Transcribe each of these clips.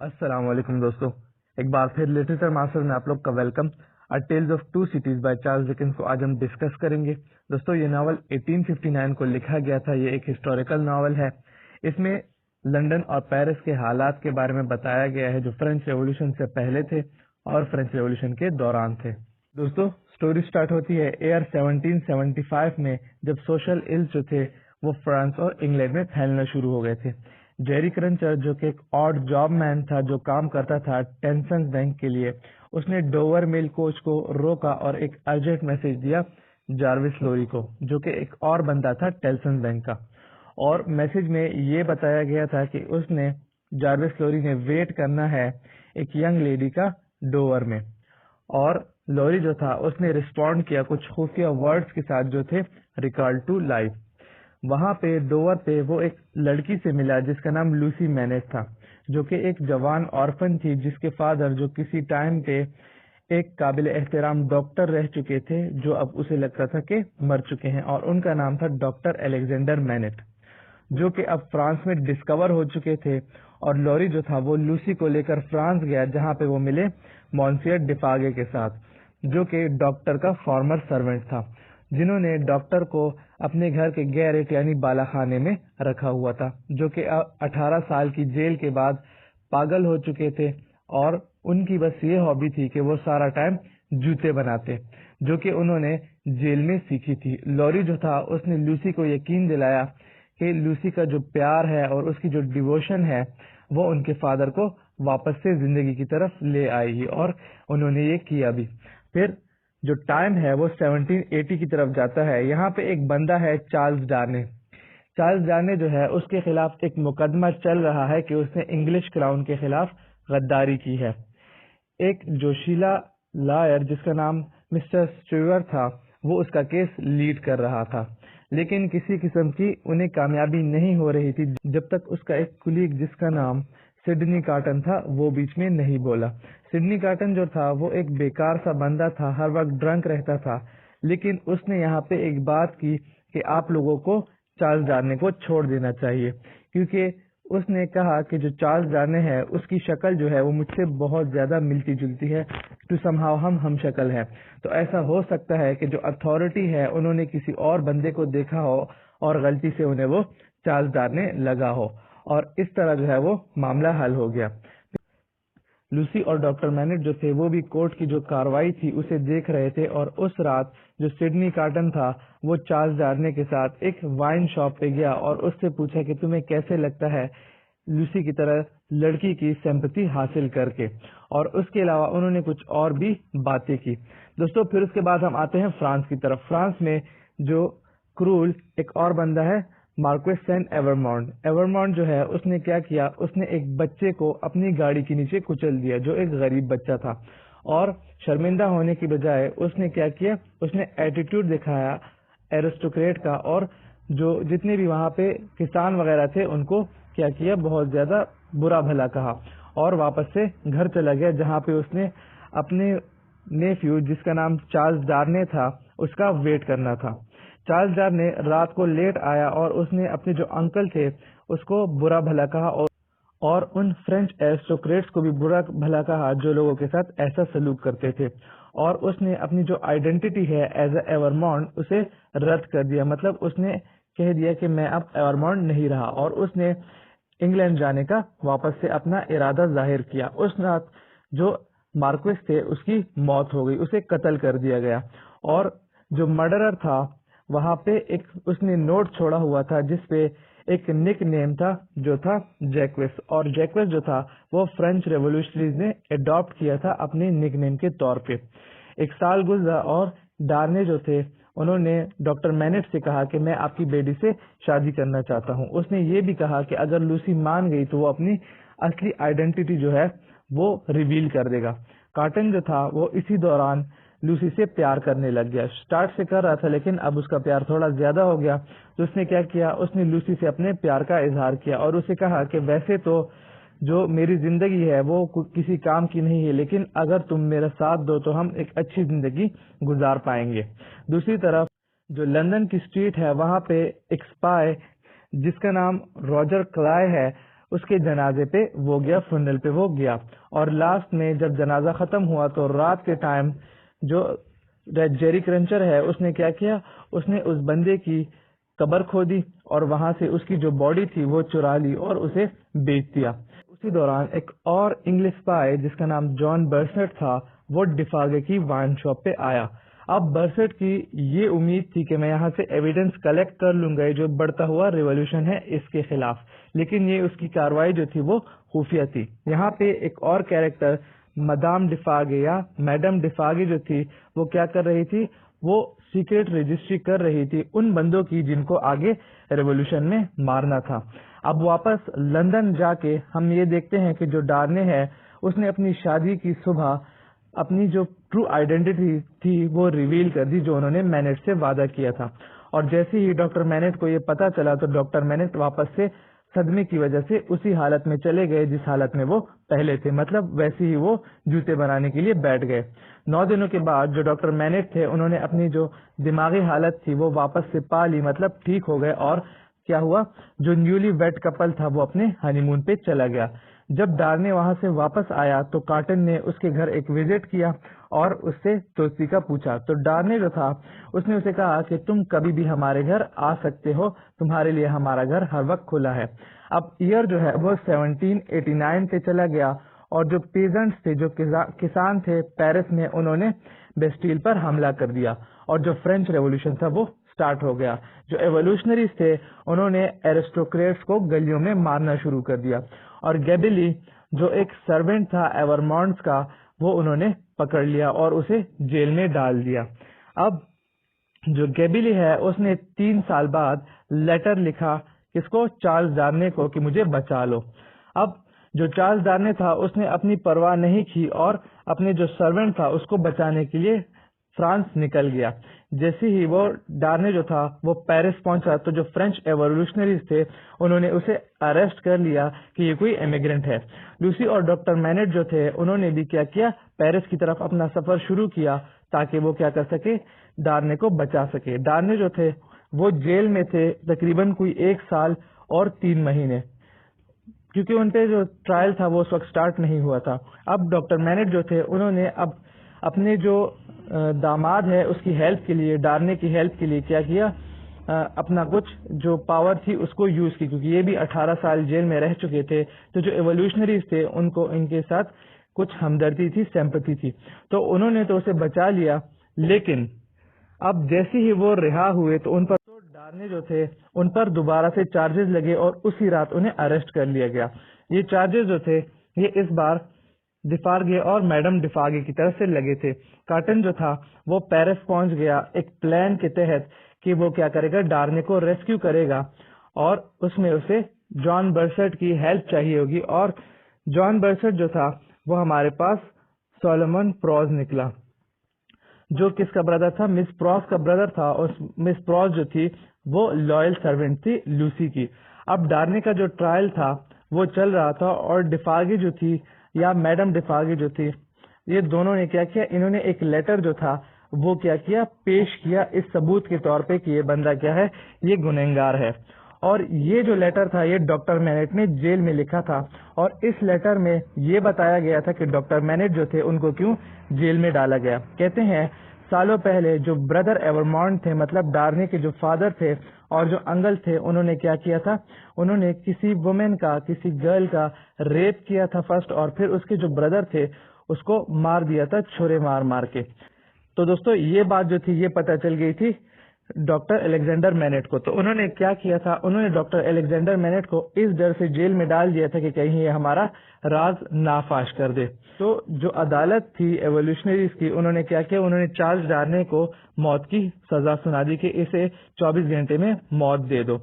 अस्सलाम वालेकुम दोस्तों, एक बार फिर लिटरेचर मास्टर में आप लोग का welcome. A tales of two cities by Charles Dickens को आज हम डिस्कस करेंगे। दोस्तों, ये नावल 1859 को लिखा गया था। ये एक हिस्टोरिकल नावल है। इसमें लंदन और पेरिस के हालात के बारे में बताया गया है जो फ्रेंच रेवोल्यूशन से पहले थे और फ्रेंच रेवोल्यूशन के दौरान थे। दोस्तों, स्टोरी स्टार्ट होती है ईयर 1775 में, जब सोशल इल्स जो थे वो फ्रांस और इंग्लैंड में फैलना शुरू हो गए थे। जेरी क्रंचर, जो कि एक ऑड जॉब मैन था जो काम करता था टेंसन बैंक के लिए, उसने डोवर मेल कोच को रोका और एक अर्जेंट मैसेज दिया जार्विस लोरी को, जो कि एक और बंदा था टेल्सन बैंक का। और मैसेज में ये बताया गया था कि उसने जार्विस लोरी ने वेट करना है एक यंग लेडी का डोवर में। और लोरी जो था उसने रिस्पॉन्ड किया कुछ खुफिया वर्ड्स के साथ जो थे रिकॉल टू लाइफ। वहां पे डोवर पे वो एक लड़की से मिला जिसका नाम लूसी मैनेज था, जो कि एक जवान ऑर्फन थी जिसके फादर, जो किसी टाइम पे एक काबिल एहतराम डॉक्टर रह चुके थे, जो अब उसे लगता था कि मर चुके हैं, और उनका नाम था डॉक्टर अलेक्जेंडर मैनेट, जो कि अब फ्रांस में डिस्कवर हो चुके थे। और लॉरी जो था वो लूसी को लेकर फ्रांस गया, जहां पे वो मिले मॉन्सियर डिफागे के साथ, जो कि डॉक्टर का फॉर्मर सर्वेंट था, जिन्होंने डॉक्टर को अपने घर के गैरेट यानी बालाखाने में रखा हुआ था, जो कि 18 साल की जेल के बाद पागल हो चुके थे। और उनकी बस ये हॉबी थी कि वो सारा टाइम जूते बनाते, जो कि उन्होंने जेल में सीखी थी। लॉरी जो था उसने लूसी को यकीन दिलाया कि लूसी का जो प्यार है और उसकी जो डिवोशन है वो उनके फादर को वापस से जिंदगी की तरफ ले आएगी, और उन्होंने ये किया भी। फिर जो टाइम है वो 1780 की तरफ जाता है। यहाँ पे एक बंदा है चार्ल्स डार्ने। चार्ल्स डार्ने जो है उसके खिलाफ एक मुकदमा चल रहा है कि उसने इंग्लिश क्राउन के खिलाफ गद्दारी की है। एक जोशीला लॉयर जिसका नाम मिस्टर स्टीवर था, वो उसका केस लीड कर रहा था, लेकिन किसी किस्म की उन्हें कामयाबी नहीं हो रही थी जब तक उसका एक कुलीग जिसका नाम सिडनी कार्टन था वो बीच में नहीं बोला। सिडनी कार्टन जो था वो एक बेकार सा बंदा था, हर वक्त ड्रंक रहता था, लेकिन उसने यहाँ पे एक बात की कि आप लोगों को चार्ल्स डार्ने को छोड़ देना चाहिए, क्योंकि उसने कहा कि जो चार्ल्स डार्ने है उसकी शक्ल जो है वो मुझसे बहुत ज्यादा मिलती जुलती है, टू समहाउ हम शक्ल है। तो ऐसा हो सकता है कि जो अथॉरिटी है उन्होंने किसी और बंदे को देखा हो और गलती से उन्हें वो चार्ल्स डार्ने लगा हो, और इस तरह जो है वो मामला हल हो गया। लूसी और डॉक्टर मैनेट जो थे वो भी कोर्ट की जो कार्रवाई थी उसे देख रहे थे, और उस रात जो सिडनी कार्टन था वो चार्ल्स डार्ने के साथ एक वाइन शॉप पे गया और उससे पूछा कि तुम्हें कैसे लगता है लूसी की तरह लड़की की सिंपैथी हासिल करके, और उसके अलावा उन्होंने कुछ और भी बातें की। दोस्तों, फिर उसके बाद हम आते हैं फ्रांस की तरफ। फ्रांस में जो क्रूल एक और बंदा है मार्क्वेस सेंट एवरमॉन्ट। एवरमॉन्ट जो है उसने क्या किया, उसने एक बच्चे को अपनी गाड़ी के नीचे कुचल दिया, जो एक गरीब बच्चा था, और शर्मिंदा होने की बजाय उसने क्या किया, उसने एटीट्यूड दिखाया एरिस्टोक्रेट का, और जो जितने भी वहां पे किसान वगैरह थे उनको क्या किया, बहुत ज्यादा बुरा भला कहा, और वापस से घर चला गया, जहाँ पे उसने अपने नेफ्यू जिसका नाम चार्ल्स डार्ने था उसका वेट करना था। चार्ल्स डार्ने रात को लेट आया और उसने अपने जो अंकल थे उसको बुरा भला कहा, और उन फ्रेंच एरिस्टोक्रेट्स को भी बुरा भला कहा जो लोगों के साथ ऐसा सलूक करते थे। और उसने अपनी जो आइडेंटिटी है एज ए एवरमॉन्ट उसे रद्द कर दिया, मतलब उसने कह दिया कि मैं अब एवरमॉन्ट नहीं रहा, और उसने इंग्लैंड जाने का वापस से अपना इरादा जाहिर किया। उस रात जो मार्क्वेस थे उसकी मौत हो गई, उसे कत्ल कर दिया गया, और जो मर्डरर था वहां पे एक उसने नोट छोड़ा हुआ था जिसपे एक निक नेम था जो था जैक्वेस, और जैक्वेस जो था वो फ्रेंच रेवोल्यूशनरीज ने अडॉप्ट किया था अपने निक नेम के तौर पे। एक साल गुजरा और डार्ने जो थे उन्होंने डॉक्टर मैनेट से कहा कि मैं आपकी बेटी से शादी करना चाहता हूँ। उसने ये भी कहा कि अगर लूसी मान गई तो वो अपनी असली आइडेंटिटी जो है वो रिवील कर देगा। कार्टन जो था वो इसी दौरान लूसी से प्यार करने लग गया। स्टार्ट से कर रहा था लेकिन अब उसका प्यार थोड़ा ज्यादा हो गया, तो उसने क्या किया, उसने लूसी से अपने प्यार का इजहार किया और उसे कहा कि वैसे तो जो मेरी जिंदगी है वो किसी काम की नहीं है, लेकिन अगर तुम मेरा साथ दो तो हम एक अच्छी जिंदगी गुजार पाएंगे। दूसरी तरफ जो लंदन की स्ट्रीट है वहां पे एक स्पाई जिसका नाम रॉजर क्लाय है, उसके जनाजे पे वो गया, फ्यूनरल पे वो गया। और लास्ट में जब जनाजा खत्म हुआ तो रात के टाइम जो जेरी क्रंचर है उसने क्या किया, उसने उस बंदे की कब्र खोदी और वहां से उसकी जो बॉडी थी वो चुरा ली और उसे बेच दिया। उसी दौरान एक और इंग्लिश स्पाई जिसका नाम जॉन बर्सनेट था वो डिफागे की वाइन शॉप पे आया। अब बर्सनेट की ये उम्मीद थी कि मैं यहाँ से एविडेंस कलेक्ट कर लूंगा, ये जो बढ़ता हुआ रिवॉल्यूशन है इसके खिलाफ, लेकिन ये उसकी कार्रवाई जो थी वो खुफिया थी। यहाँ पे एक और कैरेक्टर मदाम डिफागे या मैडम डिफागे जो थी वो क्या कर रही थी, वो सीक्रेट रजिस्ट्री कर रही थी उन बंदों की जिनको आगे रेवोल्यूशन में मारना था। अब वापस लंदन जाके हम ये देखते हैं कि जो डार्ने है उसने अपनी शादी की सुबह अपनी जो ट्रू आइडेंटिटी थी वो रिवील कर दी जो उन्होंने मैनेट से वादा किया था। और जैसे ही डॉक्टर मैनेट को ये पता चला तो डॉक्टर मैनेट वापस से सदमे की वजह से उसी हालत में चले गए जिस हालत में वो पहले थे, मतलब वैसे ही वो जूते बनाने के लिए बैठ गए। 9 दिनों के बाद जो डॉक्टर मैनेट थे उन्होंने अपनी जो दिमागी हालत थी वो वापस से पा ली, मतलब ठीक हो गए। और क्या हुआ, जो न्यूली वेड कपल था वो अपने हनीमून पे चला गया। जब डार्ने वहां से वापस आया तो कार्टन ने उसके घर एक विजिट किया और उससे दोस्ती का पूछा। तो डार्ने जो था उसने उसे कहा कि तुम कभी भी हमारे घर आ सकते हो, तुम्हारे लिए हमारा घर हर वक्त खुला है। अब ईयर जो है वो 1789 पे चला गया और जो पेजेंट्स थे, जो किसान थे पेरिस में, उन्होंने बेस्टील पर हमला कर दिया और जो फ्रेंच रेवोल्यूशन था वो स्टार्ट हो गया। जो एवोल्यूशनरीज थे उन्होंने एरिस्टोक्रेट्स को गलियों में मारना शुरू कर दिया और गैबिली जो एक सर्वेंट था एवरमॉन्ट्स का वो उन्होंने पकड़ लिया और उसे जेल में डाल दिया। अब जो गैबिली है उसने 3 साल बाद लेटर लिखा किसको, चार्ल्स डार्ने को, कि मुझे बचा लो। अब जो चार्ल्स डार्ने था उसने अपनी परवाह नहीं की और अपने जो सर्वेंट था उसको बचाने के लिए फ्रांस निकल गया। जैसे ही वो डार्ने जो था वो पेरिस पहुंचा तो जो फ्रेंच एवोल्यूशनरीज थे उन्होंने उसे अरेस्ट कर लिया कि ये कोई इमिग्रेंट है। लूसी और डॉक्टर मैनेट जो थे उन्होंने भी क्या किया, पेरिस की तरफ अपना सफर शुरू किया ताकि वो क्या कर सके, डार्ने को बचा सके। डार्ने जो थे वो जेल में थे तकरीबन कोई 1 साल और 3 महीने, क्योंकि उनपे जो ट्रायल था वो उस वक्त स्टार्ट नहीं हुआ था। अब डॉक्टर मैनेट जो थे उन्होंने अब अपने जो दामाद है उसकी हेल्प के लिए, डार्ने की हेल्प के लिए क्या किया, अपना कुछ जो पावर थी उसको यूज की, क्योंकि ये भी 18 साल जेल में रह चुके थे। तो जो एवोल्यूशनरीज थे उनको इनके साथ कुछ हमदर्दी थी, सिंपैथी थी, तो उन्होंने तो उसे बचा लिया। लेकिन अब जैसे ही वो रिहा हुए तो उन पर तो डार्ने जो थे उन पर दोबारा से चार्जेस लगे और उसी रात उन्हें अरेस्ट कर लिया गया। ये चार्जेस जो थे ये इस बार डिफागे और मैडम डिफागे की तरफ से लगे थे। कार्टन जो था वो पेरिस पहुंच गया एक प्लान के तहत कि वो क्या करेगा, डार्ने को रेस्क्यू करेगा और उसमें उसे जॉन बर्सट की हेल्प चाहिए होगी। और जॉन बर्सट जो था वो हमारे पास सोलोमन प्रॉज निकला, जो किसका ब्रदर था, मिस प्रॉस का ब्रदर था। और मिस प्रॉस जो थी वो लॉयल सर्वेंट थी लूसी की। अब डार्ने का जो ट्रायल था वो चल रहा था और डिफागे जो थी या मैडम डिफागे जो थी, ये दोनों ने क्या किया, इन्होंने एक लेटर जो था वो क्या किया, पेश किया इस सबूत के तौर पे कि ये बंदा क्या है, ये गुनहगार है। और ये जो लेटर था ये डॉक्टर मैनेट ने जेल में लिखा था और इस लेटर में ये बताया गया था कि डॉक्टर मैनेट जो थे उनको क्यों जेल में डाला गया। कहते हैं सालों पहले जो ब्रदर एवरमॉन्ट थे, मतलब डार्ने के जो फादर थे और जो अंकल थे, उन्होंने क्या किया था, उन्होंने किसी वुमेन का, किसी गर्ल का रेप किया था फर्स्ट, और फिर उसके जो ब्रदर थे उसको मार दिया था छुरे मार मार के। तो दोस्तों ये बात जो थी ये पता चल गई थी डॉक्टर अलेक्जेंडर मैनेट को। तो उन्होंने क्या किया था, उन्होंने डॉक्टर अलेक्जेंडर मैनेट को इस डर से जेल में डाल दिया था कि कहीं ये हमारा राज नाफाश कर दे। तो जो अदालत थी एवोल्यूशनरीज की, उन्होंने क्या किया, उन्होंने चार्ल्स डार्ने को मौत की सजा सुना दी कि इसे 24 घंटे में मौत दे दो।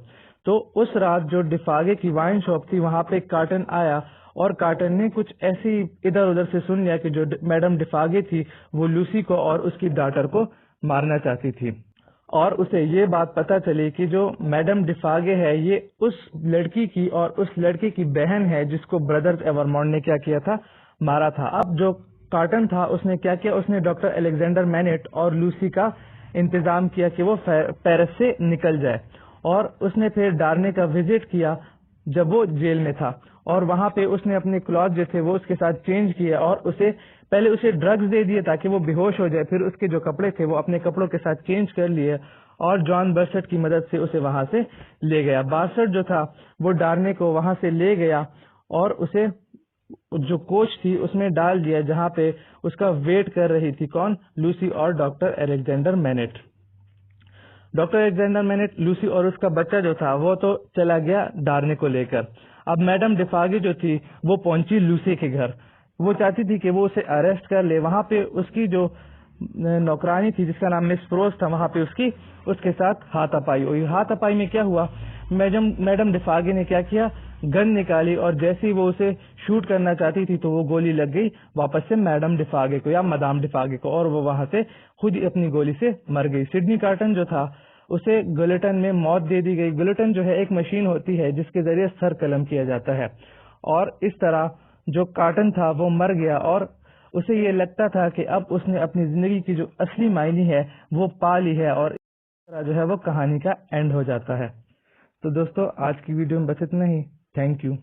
तो उस रात जो डिफागे की वाइन शॉप थी वहां पे कार्टन आया और कार्टन ने कुछ ऐसी इधर उधर से सुन लिया कि जो मैडम डिफागे थी वो लूसी को और उसकी डॉटर को मारना चाहती थी। और उसे ये बात पता चली कि जो मैडम डिफागे है ये उस लड़की की और उस लड़के की बहन है जिसको ब्रदर्स एवरमॉन्ट ने क्या किया था, मारा था। अब जो कार्टन था उसने क्या किया, उसने डॉक्टर अलेक्जेंडर मैनेट और लूसी का इंतजाम किया कि वो पेरिस से निकल जाए और उसने फिर डार्ने का विजिट किया जब वो जेल में था और वहां पे उसने अपने क्लॉथ जो थे वो उसके साथ चेंज किए और उसे पहले उसे ड्रग्स दे दिए ताकि वो बेहोश हो जाए, फिर उसके जो कपड़े थे वो अपने कपड़ों के साथ चेंज कर लिए और जॉन बर्सट की मदद से उसे वहां से ले गया। बार्सट जो था वो डार्ने को वहां से ले गया और उसे जो कोच थी उसमें डाल दिया जहां पे उसका वेट कर रही थी कौन, लूसी और doctor Alexander MANET. Doctor Alexander MANET, Lucy और उसका बच्चा जो था वो तो चला गया डार्ने को लेकर। अब मैडम डिफागी जो थी वो पहुंची लूसी के घर। वो चाहती थी कि वो उसे अरेस्ट कर ले। वहां पे उसकी जो नौकरानी थी जिसका नाम मिस प्रोस था, वहां पे उसके साथ हाथापाई हुई। हाथापाई में क्या हुआ, मैडम डिफागी ने क्या किया, गन निकाली और जैसे ही वो उसे शूट करना चाहती थी तो वो गोली लग गई वापस से मैडम डिफागे को या मदाम डिफागे को और वो वहां से खुद ही अपनी गोली से मर गई। सिडनी कार्टन जो था उसे गिलोटिन में मौत दे दी गई। गिलोटिन जो है एक मशीन होती है जिसके जरिए सर कलम किया जाता है और इस तरह जो कार्टन था वो मर गया और उसे ये लगता था कि अब उसने अपनी जिंदगी की जो असली मायने है वो पा ली है और इस तरह जो है वो कहानी का एंड हो जाता है। तो दोस्तों आज की वीडियो में बस इतना ही। Thank you.